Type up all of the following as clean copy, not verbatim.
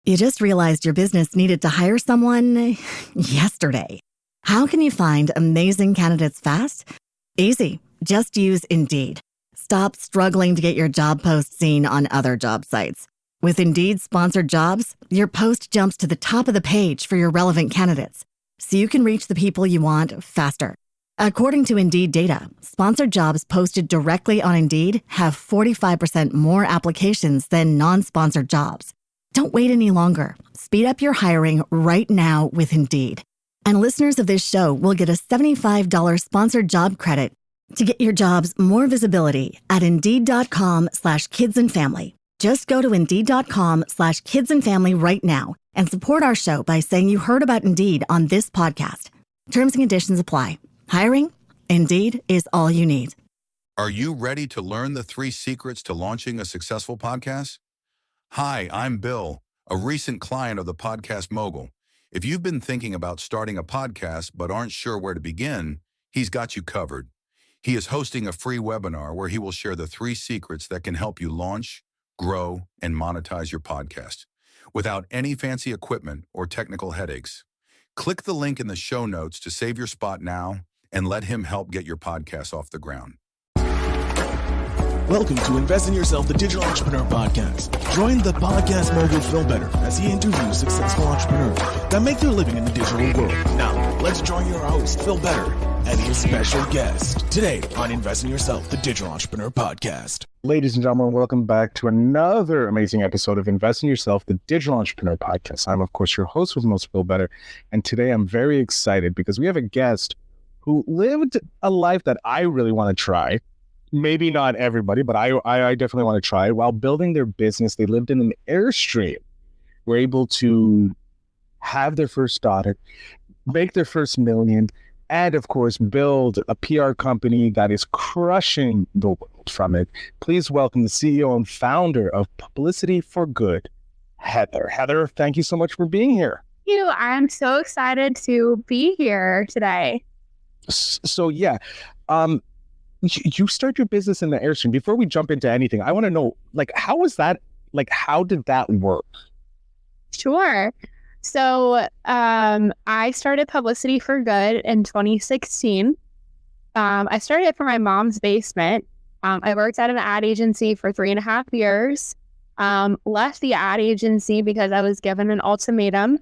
You just realized your business needed to hire someone yesterday. How can you find amazing candidates fast? Easy. Just use Indeed. Stop struggling to get your job post seen on other job sites. With Indeed sponsored jobs, your post jumps to the top of the page for your relevant candidates, so you can reach the people you want faster. According to Indeed data, sponsored jobs posted directly on Indeed have 45% more applications than non-sponsored jobs. Don't wait any longer. Speed up your hiring right now with Indeed. And listeners of this show will get a $75 sponsored job credit to get your jobs more visibility at Indeed.com/kidsandfamily. Just go to Indeed.com/kidsandfamily right now and support our show by saying you heard about Indeed on this podcast. Terms and conditions apply. Hiring? Indeed is all you need. Are you ready to learn the 3 secrets to launching a successful podcast? Hi, I'm Bill, a recent client of the Podcast Mogul. If you've been thinking about starting a podcast but aren't sure where to begin, he's got you covered. He is hosting a free webinar where he will share the 3 secrets that can help you launch, grow, and monetize your podcast without any fancy equipment or technical headaches. Click the link in the show notes to save your spot now and let him help get your podcast off the ground. Welcome to Invest in Yourself, the Digital Entrepreneur Podcast. Join the podcast mogul Phil Better as he interviews successful entrepreneurs that make their living in the digital world. Now, let's join your host, Phil Better, and his special guest today on Invest in Yourself, the Digital Entrepreneur Podcast. Ladies and gentlemen, welcome back to another amazing episode of Invest in Yourself, the Digital Entrepreneur Podcast. I'm, of course, your host with the most, Phil Better, and today I'm very excited because we have a guest who lived a life that I really want to try. Maybe not everybody, but I definitely want to try it. While building their business, they lived in an Airstream. Were able to have their first daughter, make their first million, and of course, build a PR company that is crushing the world from it. Please welcome the CEO and founder of Publicity For Good, Heather. Heather, thank you so much for being here. Thank you. I'm so excited to be here today. So yeah, you start your business in the Airstream. Before we jump into anything, I want to know, how was that? How did that work? Sure. So I started Publicity For Good in 2016. I started it from my mom's basement. I worked at an ad agency for 3.5 years. Left the ad agency because I was given an ultimatum.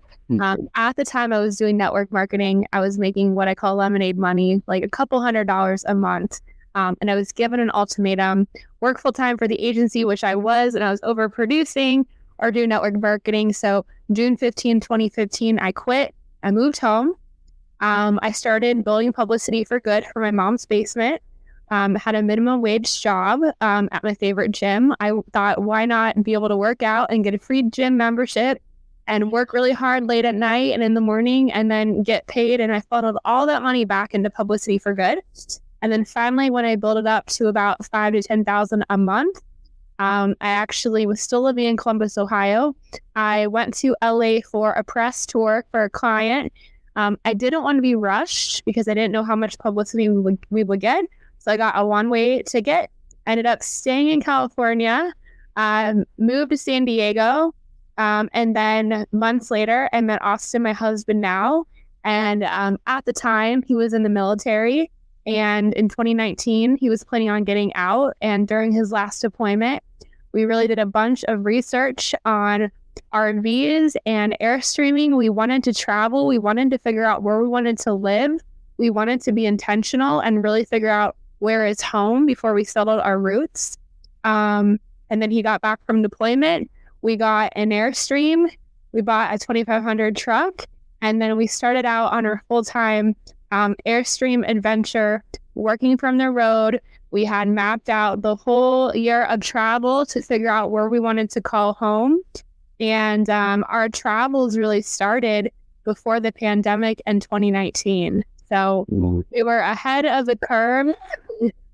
At the time I was doing network marketing. I was making what I call lemonade money, like a couple $100s a month. And I was given an ultimatum, work full time for the agency, which I was, and I was overproducing or do network marketing. So June 15, 2015, I quit. I moved home. I started building Publicity For Good for my mom's basement. Had a minimum wage job at my favorite gym. I thought, why not be able to work out and get a free gym membership and work really hard late at night and in the morning and then get paid. And I funneled all that money back into Publicity For Good. And then finally, when I built it up to about $5,000 to $10,000 a month, I actually was still living in Columbus, Ohio. I went to LA for a press tour for a client. I didn't want to be rushed because I didn't know how much publicity we would get. So I got a one-way ticket. I ended up staying in California, moved to San Diego. And then months later, I met Austin, my husband now. And at the time, he was in the military. And in 2019, he was planning on getting out. And during his last deployment, we really did a bunch of research on RVs and Airstreaming. We wanted to travel. We wanted to figure out where we wanted to live. We wanted to be intentional and really figure out where is home before we settled our roots. And then he got back from deployment. We got an Airstream. We bought a 2,500 truck. And then we started out on our full-time Airstream adventure, working from the road. We had mapped out the whole year of travel to figure out where we wanted to call home. And our travels really started before the pandemic in 2019. So we were ahead of the curve,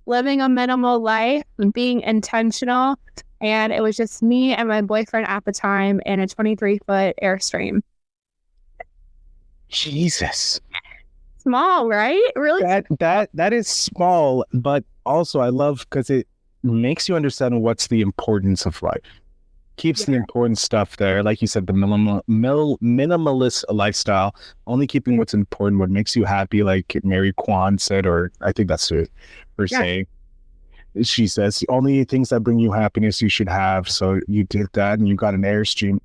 living a minimal life, being intentional. And it was just me and my boyfriend at the time in a 23-foot Airstream. Jesus. Small, right? Really? That is small, but also I love because it makes you understand what's the importance of life. keeps the important stuff there. Like you said, the minimalist lifestyle, only keeping what's important, what makes you happy, like Mary Kwan said, or I think that's her saying. She says, only things that bring you happiness you should have. So you did that and you got an Airstream.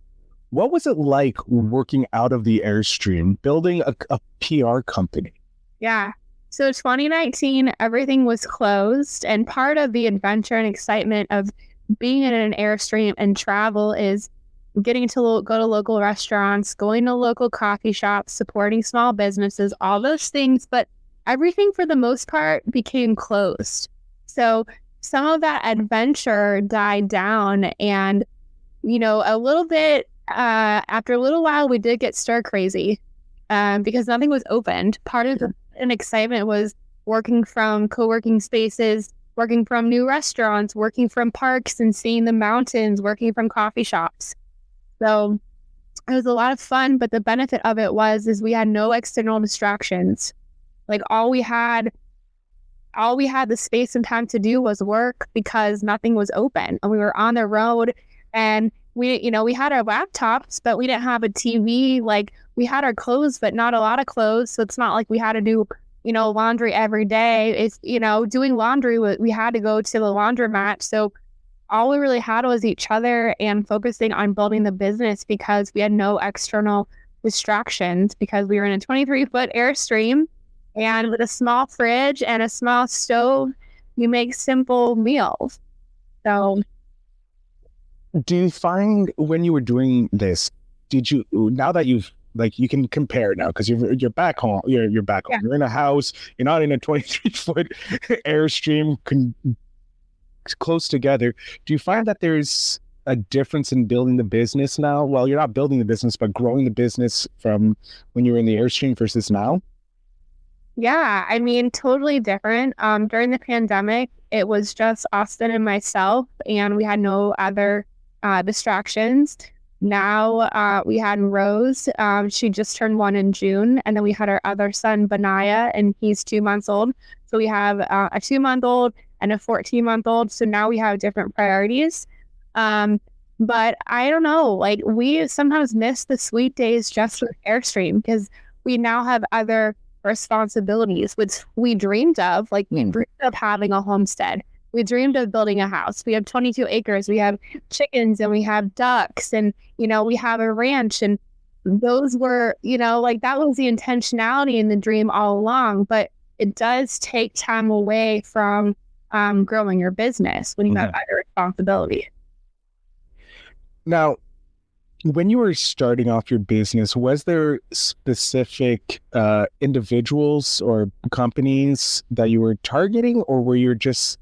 What was it like working out of the Airstream, building a PR company? Yeah. So 2019, everything was closed. And part of the adventure and excitement of being in an Airstream and travel is getting to go to local restaurants, going to local coffee shops, supporting small businesses, all those things. But everything for the most part became closed. So some of that adventure died down, and, a little bit, after a little while, we did get stir crazy because nothing was opened. Part of an excitement was working from co-working spaces, working from new restaurants, working from parks and seeing the mountains, working from coffee shops. So it was a lot of fun, but the benefit of it is we had no external distractions. Like all we had the space and time to do was work because nothing was open, and we were on the road, and we had our laptops, but we didn't have a TV. Like we had our clothes, but not a lot of clothes. So it's not like we had to do, laundry every day. It's, doing laundry, we had to go to the laundromat. So all we really had was each other and focusing on building the business because we had no external distractions because we were in a 23-foot Airstream. And with a small fridge and a small stove, you make simple meals. So, do you find when you were doing this, now that you can compare now because you're back home, you're back home, you're in a house, you're not in a 23-foot Airstream close together. Do you find that there's a difference in building the business now? Well, you're not building the business, but growing the business from when you were in the Airstream versus now? Yeah, I mean, totally different. During the pandemic, it was just Austin and myself, and we had no other distractions. Now we had Rose. She just turned 1 in June, and then we had our other son, Benaiah, and he's 2 months old. So we have a 2-month-old and a 14-month-old. So now we have different priorities. But I don't know, like we sometimes miss the sweet days just with Airstream because we now have other responsibilities, which we dreamed of. Like we dreamed of having a homestead. We dreamed of building a house. We have 22 acres. We have chickens and we have ducks and, we have a ranch. And those were, that was the intentionality in the dream all along. But it does take time away from growing your business when you have other responsibility. Now, when you were starting off your business, was there specific individuals or companies that you were targeting, or were you just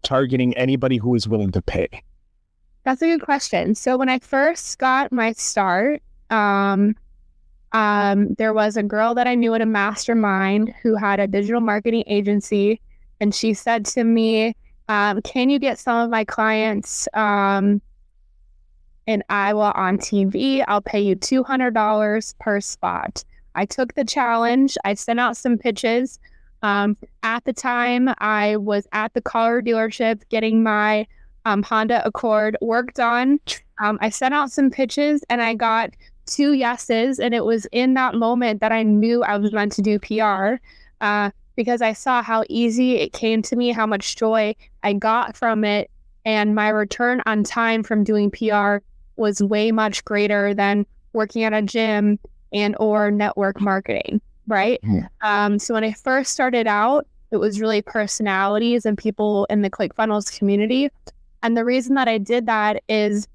targeting anybody who was willing to pay? That's a good question. So when I first got my start, there was a girl that I knew at a mastermind who had a digital marketing agency, and she said to me, can you get some of my clients in Iowa on TV? I'll pay you $200 per spot. I took the challenge. I sent out some pitches. At the time, I was at the car dealership getting my Honda Accord worked on. I sent out some pitches and I got 2 yeses. And it was in that moment that I knew I was meant to do PR because I saw how easy it came to me, how much joy I got from it. And my return on time from doing PR was way much greater than working at a gym and or network marketing, right? So when I first started out, it was really personalities and people in the ClickFunnels community. And the reason that I did that is,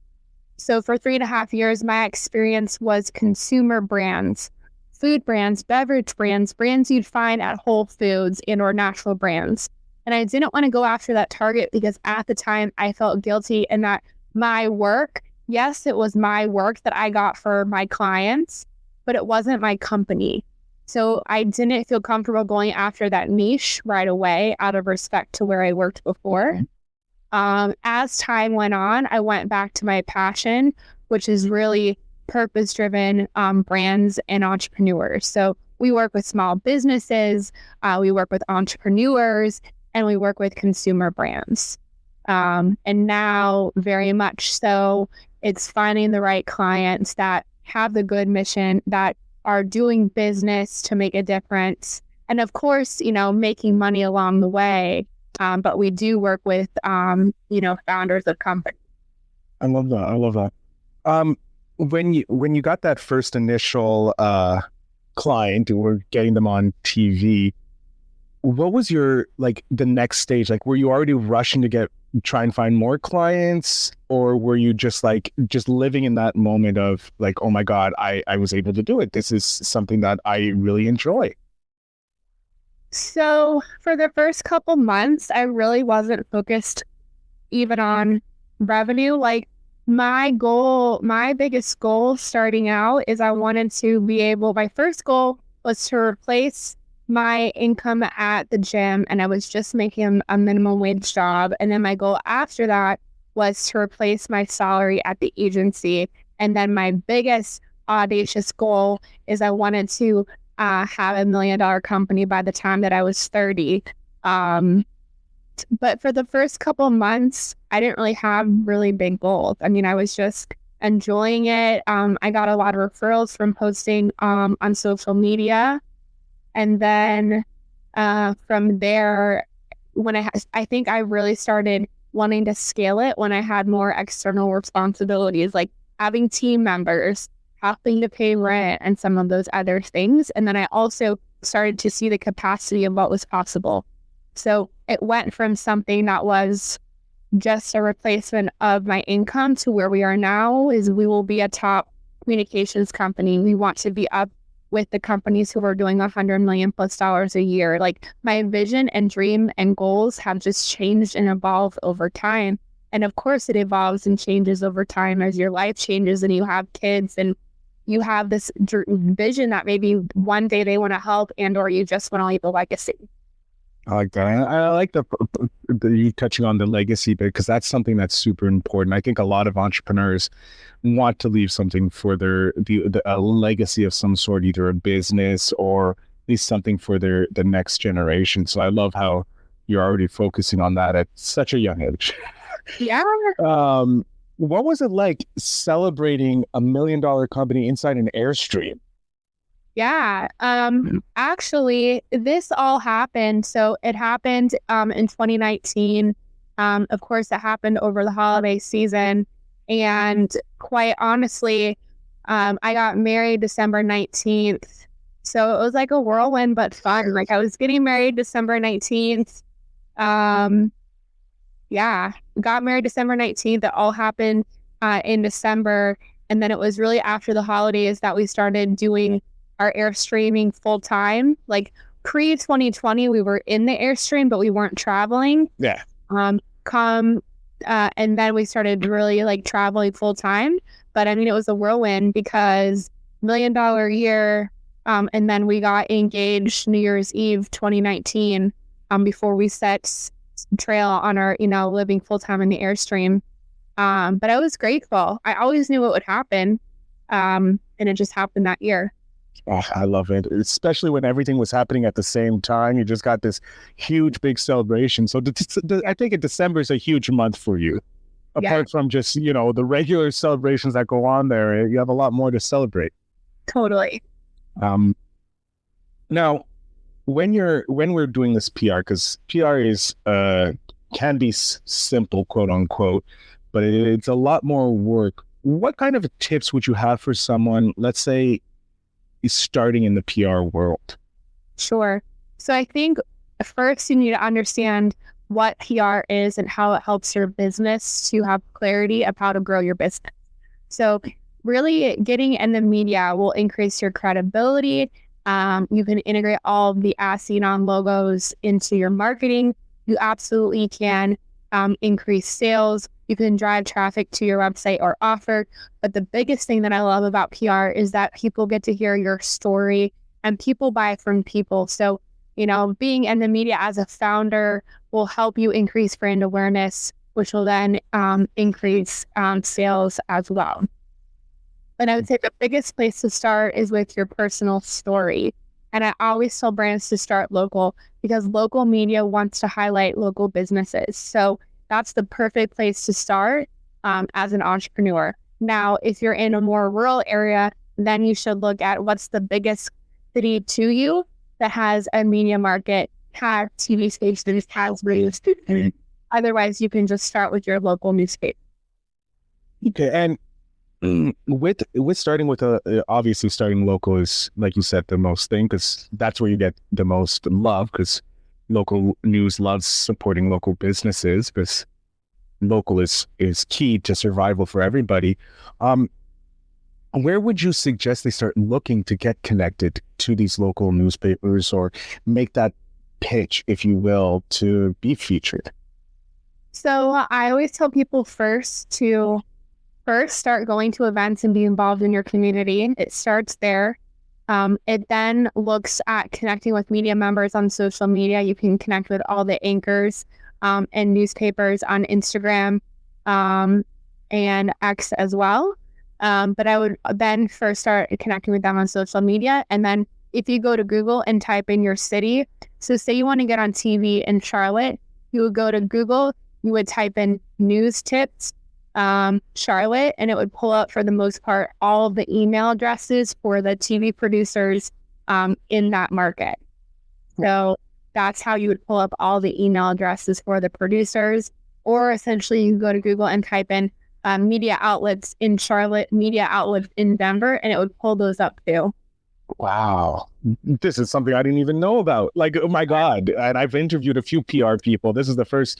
so for 3.5 years, my experience was consumer brands, food brands, beverage brands, brands you'd find at Whole Foods and or natural brands. And I didn't want to go after that target because at the time I felt guilty and that my work, yes, it was my work that I got for my clients, but it wasn't my company. So I didn't feel comfortable going after that niche right away out of respect to where I worked before. As time went on, I went back to my passion, which is really purpose-driven brands and entrepreneurs. So we work with small businesses, we work with entrepreneurs, and we work with consumer brands. And now very much so, It's finding the right clients that have the good mission, that are doing business to make a difference. And of course, making money along the way. But we do work with, founders of companies. I love that. I love that. When you got that first initial client, or getting them on TV, what was your the next stage? Were you already rushing to try and find more clients, or were you just living in that moment of oh my God, I was able to do it. This is something that I really enjoy. So for the first couple months, I really wasn't focused even on revenue. My biggest goal starting out is I wanted to be able, my first goal was to replace my income at the gym, and I was just making a minimum wage job. And then my goal after that was to replace my salary at the agency. And then my biggest audacious goal is I wanted to have $1 million company by the time that I was 30. But for the first couple of months, I didn't really have really big goals. I mean, I was just enjoying it. I got a lot of referrals from posting on social media. And then from there, I think I really started wanting to scale it when I had more external responsibilities, like having team members, having to pay rent, and some of those other things. And then I also started to see the capacity of what was possible. So it went from something that was just a replacement of my income to where we are now is we will be a top communications company. We want to be up with the companies who are doing $100 million plus a year. My vision and dream and goals have just changed and evolved over time. And of course it evolves and changes over time as your life changes and you have kids and you have this vision that maybe one day they want to help or you just want to leave a legacy. I like that. I like the you touching on the legacy bit, because that's something that's super important. I think a lot of entrepreneurs want to leave something for a legacy of some sort, either a business or at least something for the next generation. So I love how you're already focusing on that at such a young age. Yeah. What was it like celebrating $1 million company inside an Airstream? Yeah. Actually, this all happened. So it happened in 2019. Of course, it happened over the holiday season. And quite honestly, I got married December 19th. So it was like a whirlwind, but fun. I was getting married December 19th. Yeah, got married December 19th. It all happened in December. And then it was really after the holidays that we started doing our Airstreaming full time. Pre-2020, we were in the Airstream, but we weren't traveling. Yeah. And then we started really traveling full time. But I mean, it was a whirlwind because $1 million year. And then we got engaged New Year's Eve 2019 before we set trail on our, living full time in the Airstream. But I was grateful. I always knew it would happen. And it just happened that year. Oh, I love it, especially when everything was happening at the same time. You just got this huge, big celebration. So I think December is a huge month for you. Apart from just, the regular celebrations that go on there, you have a lot more to celebrate. Totally. Now, when we're doing this PR, because PR is can be simple, quote unquote, but it's a lot more work. What kind of tips would you have for someone, let's say, is starting in the PR world? Sure. So I think first you need to understand what PR is and how it helps your business to have clarity of how to grow your business. So really getting in the media will increase your credibility. You can integrate all of the as-seen-on logos into your marketing. You absolutely can increase sales. You can drive traffic to your website or offer. But the biggest thing that I love about PR is that people get to hear your story and people buy from people. So, being in the media as a founder will help you increase brand awareness, which will then increase sales as well. But I would say the biggest place to start is with your personal story. And I always tell brands to start local because local media wants to highlight local businesses. So that's the perfect place to start as an entrepreneur. Now, if you're in a more rural area, then you should look at what's the biggest city to you that has a media market, has TV stations, has radio stations. Otherwise, you can just start with your local newspaper. Okay, and with starting with obviously starting local is, like you said, the most thing, because that's where you get the most love, because local news loves supporting local businesses, because local is key to survival for everybody. Where would you suggest they start looking to get connected to these local newspapers, or make that pitch, if you will, to be featured? So I always tell people first start going to events and be involved in your community. It starts there. It then looks at connecting with media members on social media. You can connect with all the anchors and newspapers on Instagram and X as well. But I would then first start connecting with them on social media. And then if you go to Google and type in your city, so say you want to get on TV in Charlotte, you would go to Google, you would type in news tips, Charlotte, and it would pull up, for the most part, all of the email addresses for the TV producers in that market. So that's how you would pull up all the email addresses for the producers. Or essentially you go to Google and type in media outlets in Charlotte, media outlets in Denver, and it would pull those up too. Wow. This is something I didn't even know about. Like, oh my God. And I've interviewed a few PR people. This is the first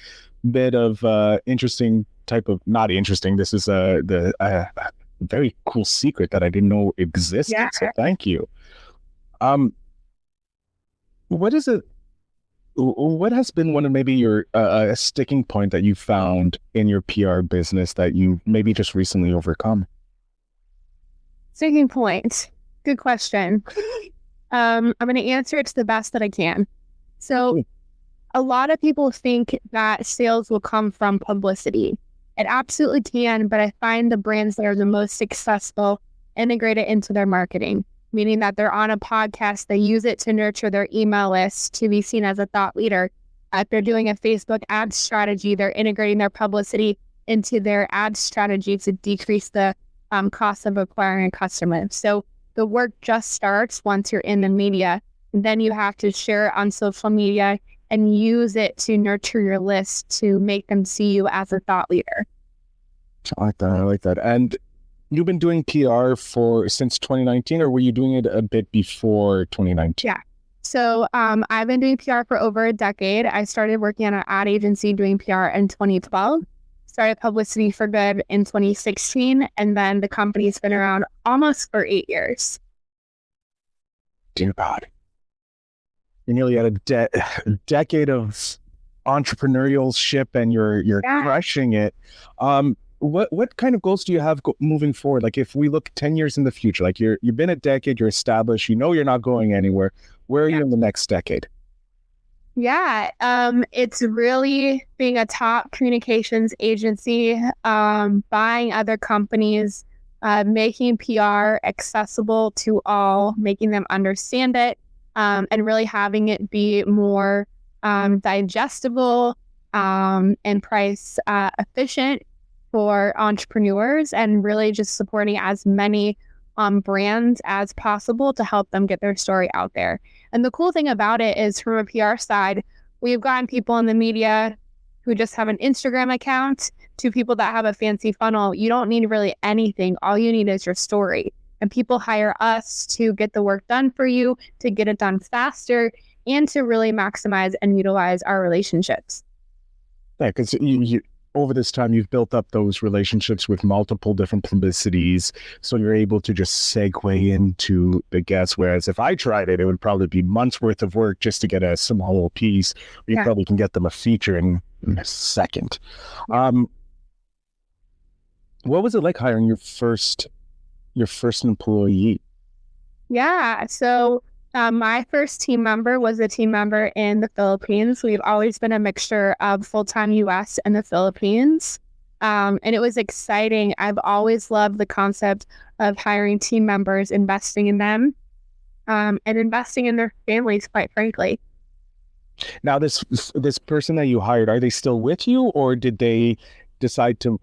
bit of interesting type of, not interesting. This is the very cool secret that I didn't know existed. Yeah. So thank you. What has been one of maybe your a sticking point that you found in your PR business that you maybe just recently overcome? Sticking point. Good question. I'm going to answer it to the best that I can. So a lot of people think that sales will come from publicity. It absolutely can, but I find the brands that are the most successful integrate it into their marketing, meaning that they're on a podcast, they use it to nurture their email list to be seen as a thought leader. If they're doing a Facebook ad strategy, they're integrating their publicity into their ad strategy to decrease the cost of acquiring a customer. So the work just starts once you're in the media. Then you have to share it on social media and use it to nurture your list to make them see you as a thought leader. I like that. I like that. And you've been doing PR since 2019, or were you doing it a bit before 2019? Yeah. So I've been doing PR for over a decade. I started working at an ad agency doing PR in 2012. Started Publicity For Good in 2016, and then the company's been around almost for 8 years. Dear God. You're nearly at a decade of entrepreneurialship, and you're crushing it. What kind of goals do you have moving forward? Like, if we look 10 years in the future, like you've been a decade, you're established, you're not going anywhere. Where are you in the next decade? Yeah, it's really being a top communications agency, buying other companies, making PR accessible to all, making them understand it, and really having it be more digestible and price efficient for entrepreneurs, and really just supporting as many brands as possible to help them get their story out there. And the cool thing about it is, from a PR side, we've gotten people in the media who just have an Instagram account to people that have a fancy funnel. You don't need really anything. All you need is your story. And people hire us to get the work done for you, to get it done faster, and to really maximize and utilize our relationships. Yeah, because you over this time, you've built up those relationships with multiple different publicities, so you're able to just segue into the guests. Whereas if I tried it, it would probably be months worth of work just to get a small little piece. You probably can get them a feature in a second. What was it like hiring your first employee? Yeah, so my first team member was a team member in the Philippines. We've always been a mixture of full-time U.S. and the Philippines. And it was exciting. I've always loved the concept of hiring team members, investing in them, and investing in their families, quite frankly. Now, this person that you hired, are they still with you, or did they decide to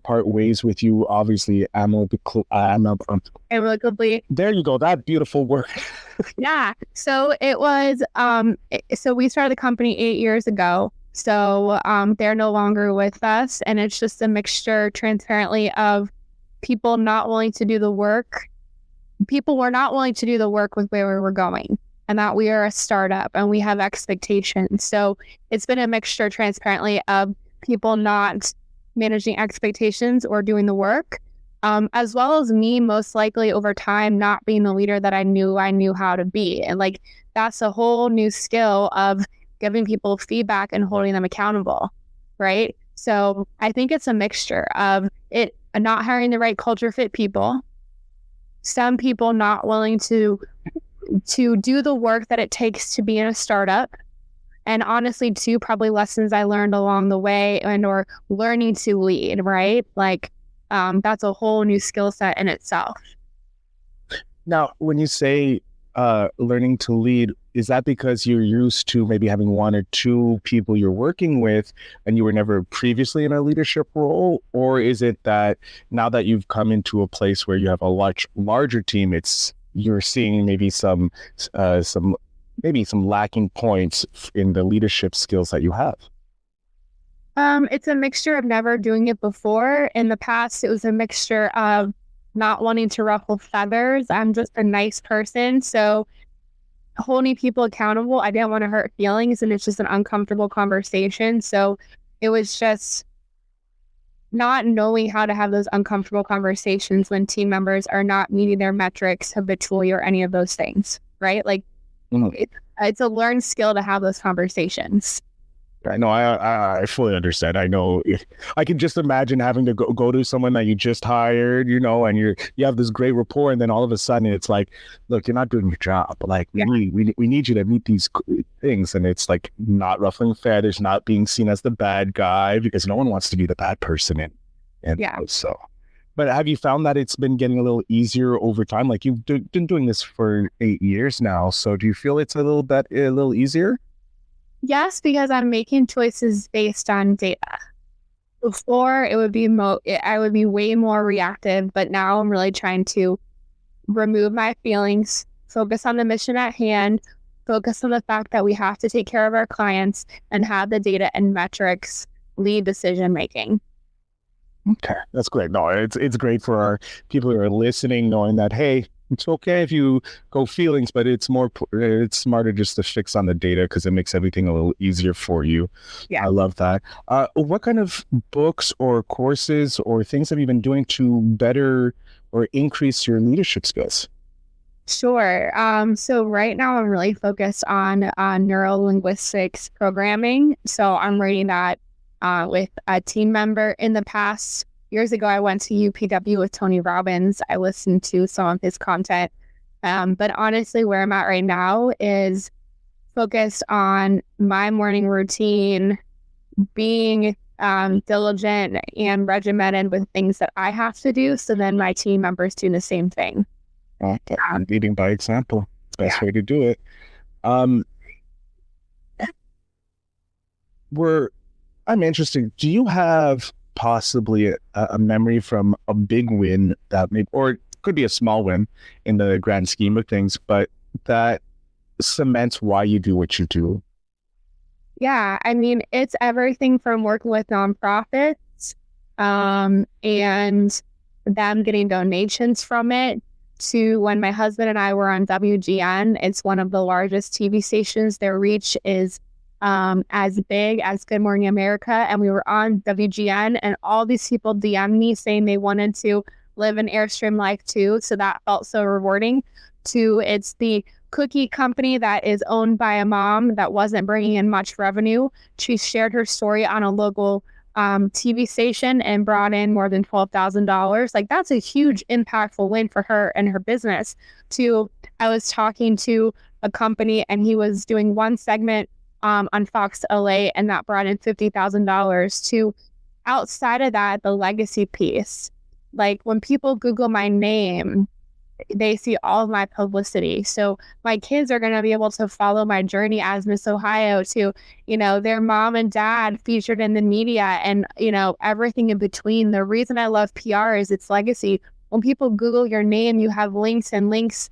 part ways with you, obviously Amicably. there you go, that beautiful word. Yeah. So it was, so we started the company 8 years ago. So they're no longer with us. And it's just a mixture, transparently, of people not willing to do the work. People were not willing to do the work with where we were going, and that we are a startup and we have expectations. So it's been a mixture, transparently, of people not managing expectations or doing the work, as well as me, most likely over time, not being the leader that I knew how to be. And like, that's a whole new skill of giving people feedback and holding them accountable, right? So I think it's a mixture of it not hiring the right culture fit people, some people not willing to do the work that it takes to be in a startup, and honestly, too, probably lessons I learned along the way and or learning to lead, right? Like, that's a whole new skill set in itself. Now, when you say learning to lead, is that because you're used to maybe having one or two people you're working with and you were never previously in a leadership role? Or is it that now that you've come into a place where you have a larger team, you're seeing maybe some lacking points in the leadership skills that you have? It's a mixture of never doing it before. In the past, it was a mixture of not wanting to ruffle feathers. I'm just a nice person. So holding people accountable, I didn't want to hurt feelings, and it's just an uncomfortable conversation. So it was just not knowing how to have those uncomfortable conversations when team members are not meeting their metrics habitually or any of those things, right? Like, it's a learned skill to have those conversations. I know. I fully understand. I know. I can just imagine having to go to someone that you just hired, and you have this great rapport, and then all of a sudden it's like, look, you're not doing your job. Like, we need you to meet these things, and it's like not ruffling feathers, not being seen as the bad guy, because no one wants to be the bad person. So, but have you found that it's been getting a little easier over time? Like, you've been doing this for 8 years now, so do you feel it's a little easier? Yes, because I'm making choices based on data. Before, it would be I would be way more reactive, but now I'm really trying to remove my feelings, focus on the mission at hand, focus on the fact that we have to take care of our clients, and have the data and metrics lead decision making. Okay, that's great. No, it's great for our people who are listening, knowing that, hey, it's okay if you go feelings, but it's smarter just to fix on the data because it makes everything a little easier for you. Yeah, I love that. What kind of books or courses or things have you been doing to better or increase your leadership skills? Sure. So right now I'm really focused on neuro-linguistics programming. So I'm reading that with a team member. In the past, years ago, I went to UPW with Tony Robbins. I listened to some of his content. But honestly, where I'm at right now is focused on my morning routine, being diligent and regimented with things that I have to do. So then my team members do the same thing. Leading by example. Best way to do it. I'm interested. Do you have possibly a memory from a big win that or it could be a small win in the grand scheme of things, but that cements why you do what you do? Yeah, I mean, it's everything from working with nonprofits and them getting donations from it, to when my husband and I were on WGN. It's one of the largest TV stations. Their reach is as big as Good Morning America, and we were on WGN, and all these people DM'd me saying they wanted to live an Airstream life too. So that felt so rewarding. It's the cookie company that is owned by a mom that wasn't bringing in much revenue. She shared her story on a local TV station and brought in more than $12,000. Like, that's a huge impactful win for her and her business. I was talking to a company, and he was doing one segment on Fox LA, and that brought in $50,000. To outside of that, the legacy piece. Like, when people Google my name, they see all of my publicity. So my kids are going to be able to follow my journey as Miss Ohio to, their mom and dad featured in the media and, everything in between. The reason I love PR is its legacy. When people Google your name, you have links and links,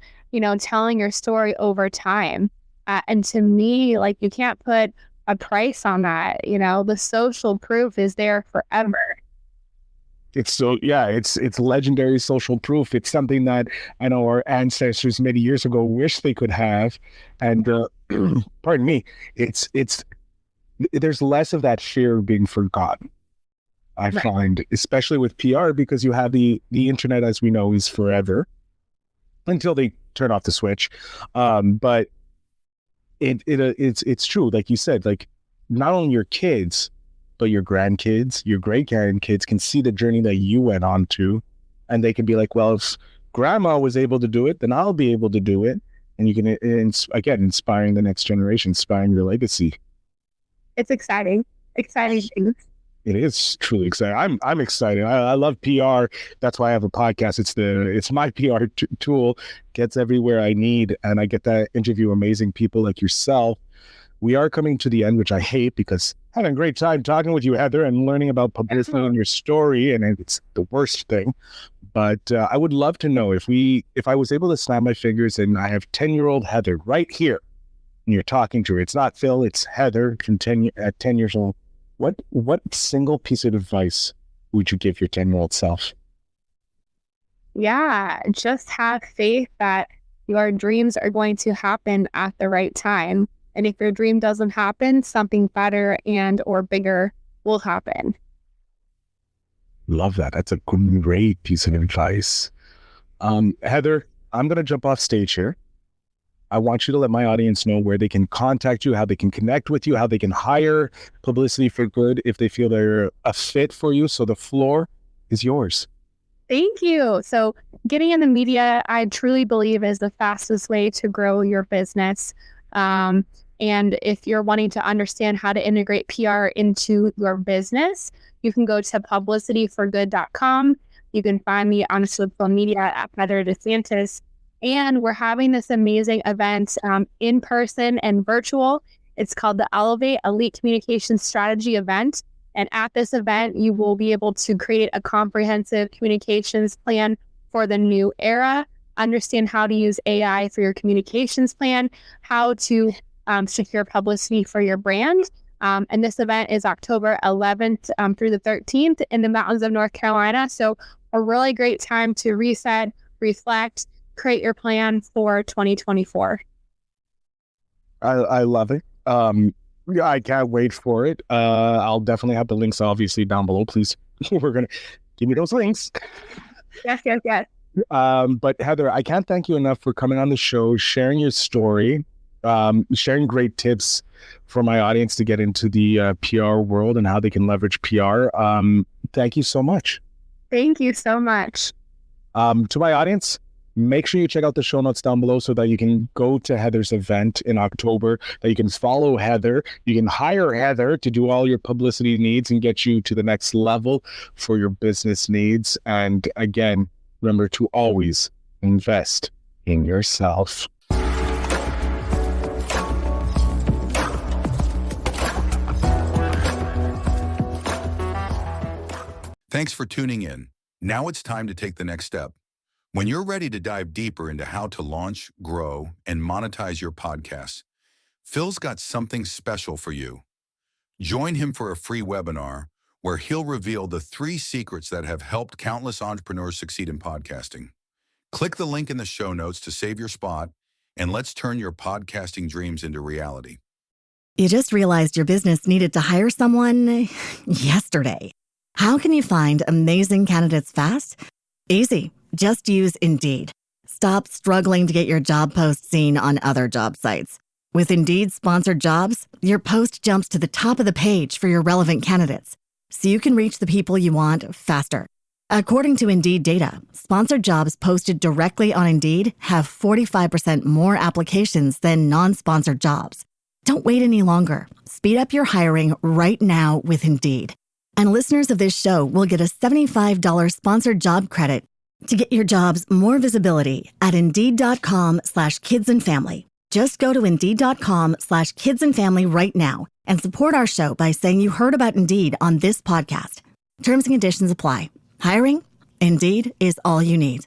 telling your story over time. And to me, like, you can't put a price on that. The social proof is there forever. It's legendary social proof. It's something that I know our ancestors many years ago wished they could have. And pardon me, there's less of that fear of being forgotten. I find, especially with PR, because you have the internet, as we know, is forever until they turn off the switch. But it's true, like you said, like not only your kids, but your grandkids, your great-grandkids can see the journey that you went on to, and they can be like, well, if grandma was able to do it, then I'll be able to do it. And you can, again, inspiring the next generation, inspiring your legacy. It's exciting things. It is truly exciting. I'm excited. I love PR. That's why I have a podcast. It's my PR tool. Gets everywhere I need, and I get to interview amazing people like yourself. We are coming to the end, which I hate because having a great time talking with you, Heather, and learning about publicity and your story, and it's the worst thing. But I would love to know if I was able to snap my fingers and I have 10-year-old Heather right here, and you're talking to her. It's not Phil, it's Heather at 10 years old. What single piece of advice would you give your 10-year-old self? Yeah, just have faith that your dreams are going to happen at the right time. And if your dream doesn't happen, something better and or bigger will happen. Love that. That's a great piece of advice. Heather, I'm going to jump off stage here. I want you to let my audience know where they can contact you, how they can connect with you, how they can hire Publicity for Good if they feel they're a fit for you. So the floor is yours. Thank you. So getting in the media, I truly believe, is the fastest way to grow your business. And if you're wanting to understand how to integrate PR into your business, you can go to publicityforgood.com. You can find me on social media at Heather DeSantis. And we're having this amazing event in person and virtual. It's called the Elevate Elite Communication Strategy event. And at this event, you will be able to create a comprehensive communications plan for the new era, understand how to use AI for your communications plan, how to secure publicity for your brand. And this event is October 11th through the 13th in the mountains of North Carolina. So a really great time to reset, reflect, create your plan for 2024. I love it. I can't wait for it. I'll definitely have the links obviously down below. Please, we're going to give me those links. Yes. But Heather, I can't thank you enough for coming on the show, sharing your story, sharing great tips for my audience to get into the PR world and how they can leverage PR. Thank you so much. Thank you so much. To my audience, make sure you check out the show notes down below so that you can go to Heather's event in October, that you can follow Heather. You can hire Heather to do all your publicity needs and get you to the next level for your business needs. And again, remember to always invest in yourself. Thanks for tuning in. Now it's time to take the next step. When you're ready to dive deeper into how to launch, grow, and monetize your podcast, Phil's got something special for you. Join him for a free webinar where he'll reveal the 3 secrets that have helped countless entrepreneurs succeed in podcasting. Click the link in the show notes to save your spot, and let's turn your podcasting dreams into reality. You just realized your business needed to hire someone yesterday. How can you find amazing candidates fast? Easy. Just use Indeed. Stop struggling to get your job post seen on other job sites. With Indeed sponsored jobs, your post jumps to the top of the page for your relevant candidates, so you can reach the people you want faster. According to Indeed data, sponsored jobs posted directly on Indeed have 45% more applications than non-sponsored jobs. Don't wait any longer. Speed up your hiring right now with Indeed. And listeners of this show will get a $75 sponsored job credit To get your jobs more visibility at Indeed.com/kidsandfamily. Just go to Indeed.com/kidsandfamily right now and support our show by saying you heard about Indeed on this podcast. Terms and conditions apply. Hiring? Indeed is all you need.